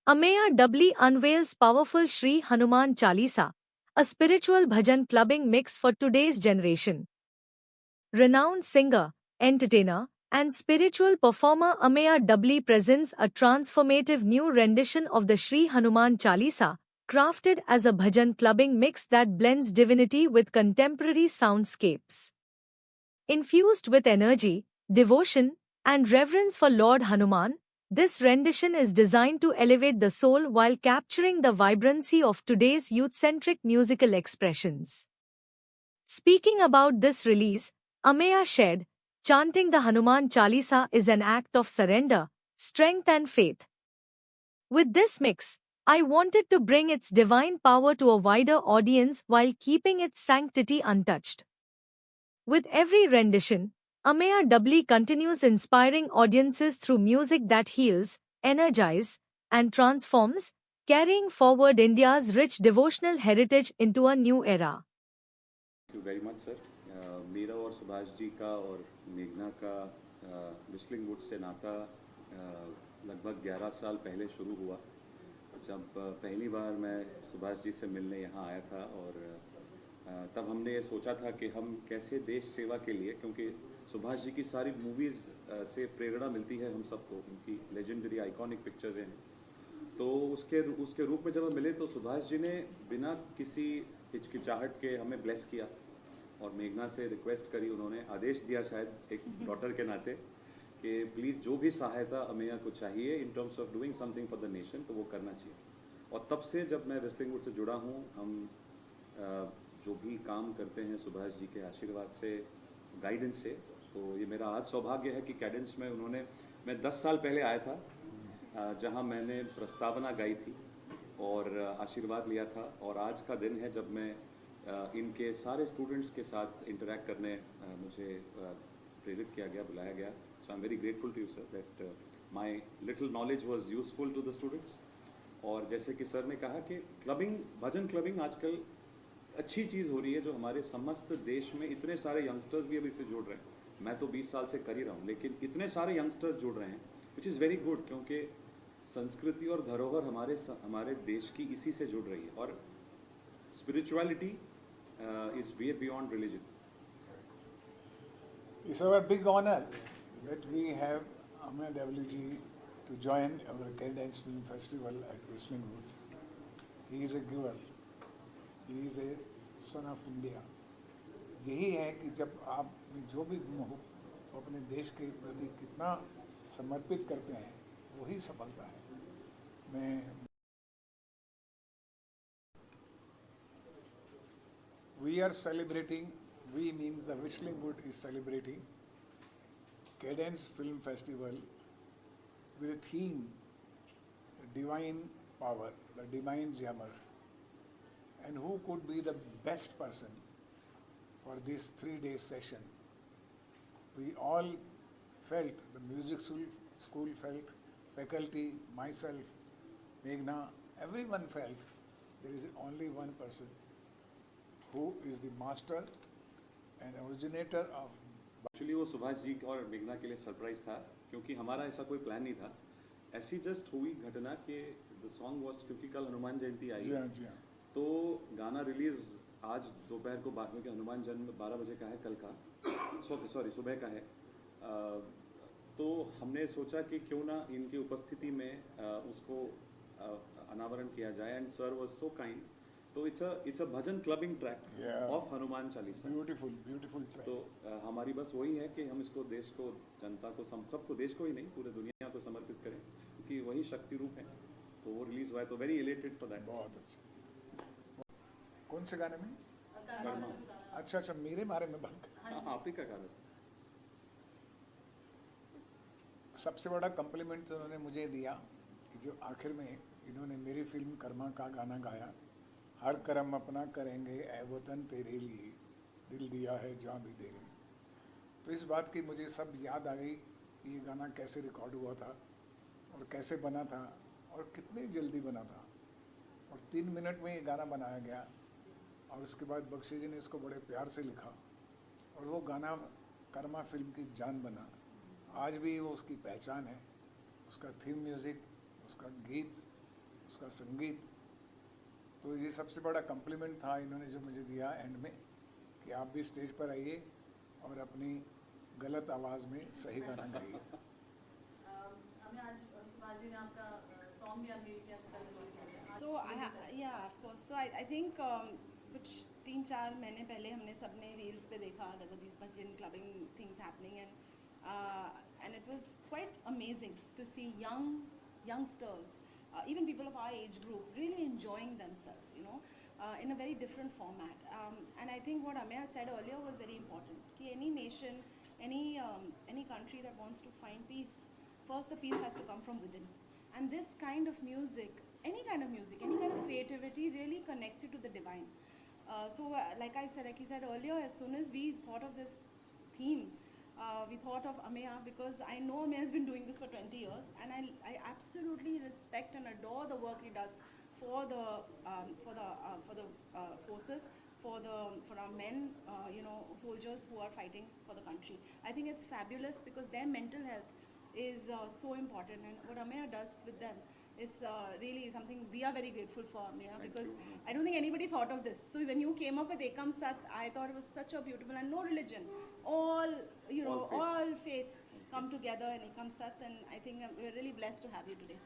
Ameya doubly unveils powerful Sri Hanuman Chalisa, a spiritual bhajan clubbing mix for today's generation. Renowned singer, entertainer, and spiritual performer Ameya doubly presents a transformative new rendition of the Sri Hanuman Chalisa, crafted as a bhajan clubbing mix that blends divinity with contemporary soundscapes. Infused with energy, devotion, and reverence for Lord Hanuman, this rendition is designed to elevate the soul while capturing the vibrancy of today's youth-centric musical expressions. Speaking about this release, Ameya shared, chanting the Hanuman Chalisa is an act of surrender, strength and faith. With this mix, I wanted to bring its divine power to a wider audience while keeping its sanctity untouched. With every rendition, Ameya doubly continues inspiring audiences through music that heals, energizes, and transforms, carrying forward India's rich devotional heritage into a new era. Thank you very much, sir. मेरा और सुभाष जी का और मेघना का whistling would say नाता लगभग 11 साल पहले शुरू हुआ, जब पहली बार मैं सुभाष जी से मिलने यहाँ आया था। और तब हमने ये सोचा था कि हम कैसे देश सेवा के लिए, क्योंकि सुभाष जी की सारी मूवीज़ से प्रेरणा मिलती है हम सबको, उनकी लेजेंडरी आइकॉनिक पिक्चर्स हैं। तो उसके रूप में जब हम मिले तो सुभाष जी ने बिना किसी हिचकिचाहट के हमें ब्लेस किया और मेघना से रिक्वेस्ट करी, उन्होंने आदेश दिया शायद एक डॉटर के नाते कि प्लीज़ जो भी सहायता अमेया को चाहिए in terms of doing something for the nation तो वो करना चाहिए। और तब से जब मैं रेसलिंग वुड से जुड़ा हूँ, हम जो भी काम करते हैं सुभाष जी के आशीर्वाद से, गाइडेंस से, तो ये मेरा आज सौभाग्य है कि कैडेंस में मैं 10 साल पहले आया था जहाँ मैंने प्रस्तावना गाई थी और आशीर्वाद लिया था। और आज का दिन है जब मैं इनके सारे स्टूडेंट्स के साथ इंटरेक्ट करने मुझे प्रेरित किया गया, बुलाया गया। So I am very grateful to you sir that my little knowledge was useful to the students. और जैसे कि सर ने कहा कि क्लबिंग, भजन क्लबिंग आजकल अच्छी चीज़ हो रही है, जो हमारे समस्त देश में इतने सारे यंगस्टर्स भी अभी से जुड़ रहे हैं। मैं तो 20 साल से कर ही रहा हूँ, लेकिन इतने सारे यंगस्टर्स जुड़ रहे हैं, विच इज़ वेरी गुड, क्योंकि संस्कृति और धरोहर हमारे देश की इसी से जुड़ रही है। और spirituality is way beyond religion. It's our big honor that we have Ameya doubly ji to join our Cadence Film Festival at Whistling Woods. He is a giver. He is a son of India. यही है कि जब आप जो भी गुण हो अपने देश के प्रति कितना समर्पित करते हैं, वही सफलता है। We are celebrating, we means the Whistling Wood is celebrating Cadence Film Festival with a theme, Divine Power, the Divine Jammer. And who could be the best person for this 3-day session? We all felt, the music school felt, faculty, myself, Meghna, everyone felt there is only one person who is the master and originator of. Actually वो सुभाष जी और मेघना के लिए surprise था, क्योंकि हमारा ऐसा कोई प्लान नहीं था। ऐसी जस्ट हुई घटना कि द सॉन्ग वाज, क्योंकि कल हनुमान जयंती आई, जी हाँ। तो गाना रिलीज आज दोपहर को, क्योंकि हनुमान जन्म 12 बजे का है कल का, सॉरी सुबह का है। तो हमने सोचा कि क्यों ना इनकी उपस्थिति में उसको अनावरण किया जाए। And sir was so kind. तो it's a bhajan clubbing track of Hanuman Chalisa. Beautiful track. तो हमारी बस वही है कि हम इसको देश को, जनता को, सबको, देश को ही नहीं पूरे दुनिया को समर्पित करें, क्योंकि वही शक्ति रूप है। तो वो रिलीज हुआ है, तो वेरी एलेटेड फॉर दैट। बहुत अच्छा। कौन से गाने में? कर्मा। अच्छा, मेरे बारे में बात कर। हाँ, आप ही का गाना। सबसे बड़ा कम्प्लीमेंट तो उन्होंने मुझे दिया कि जो आखिर में इन्होंने मेरी फिल्म कर्मा का गाना गाया, हर कर्म अपना करेंगे ऐ वतन तेरे लिए, दिल दिया है जान भी दे रहे। तो इस बात की मुझे सब याद आ गई कि ये गाना कैसे रिकॉर्ड हुआ था और कैसे बना था और कितनी जल्दी बना था। और 3 मिनट में ये गाना बनाया गया और उसके बाद बख्शी जी ने इसको बड़े प्यार से लिखा और वो गाना कर्मा फिल्म की जान बना। आज भी वो उसकी पहचान है, उसका थीम म्यूज़िक, उसका गीत संगीत, तो ये सबसे बड़ा कम्प्लीमेंट था इन्होंने जो मुझे दिया एंड में, कि आप भी स्टेज पर आइए और अपनी गलत आवाज़ में सही गाना गाइए। हमें आज सुभाष जी ने आपका सॉन्ग या मेरी क्या So yeah, of course. So I think कुछ 3-4 महीने पहले हमने सबने रील्स पे देखा there were these bhajan clubbing things happening and it was quite amazing to see youngsters, even people of our age group, really enjoying themselves, you know, in a very different format. And I think what Ameya said earlier was very important. कि any nation, any country that wants to find peace, first the peace has to come from within. And this kind of music, any kind of creativity really connects you to the divine. Like he said earlier, as soon as we thought of this theme, we thought of Ameya, because I know Ameya has been doing this for 20 years, and I absolutely respect and adore the work he does for the forces, for our men, soldiers who are fighting for the country. I think it's fabulous because their mental health is so important, and what Ameya does with them is really something we are very grateful for, Ameya, because I don't think anybody thought of this. So when you came up with Ekam Sat, I thought it was such a beautiful, and no religion, all faiths come together in Ekam Sat, and I think we're really blessed to have you today.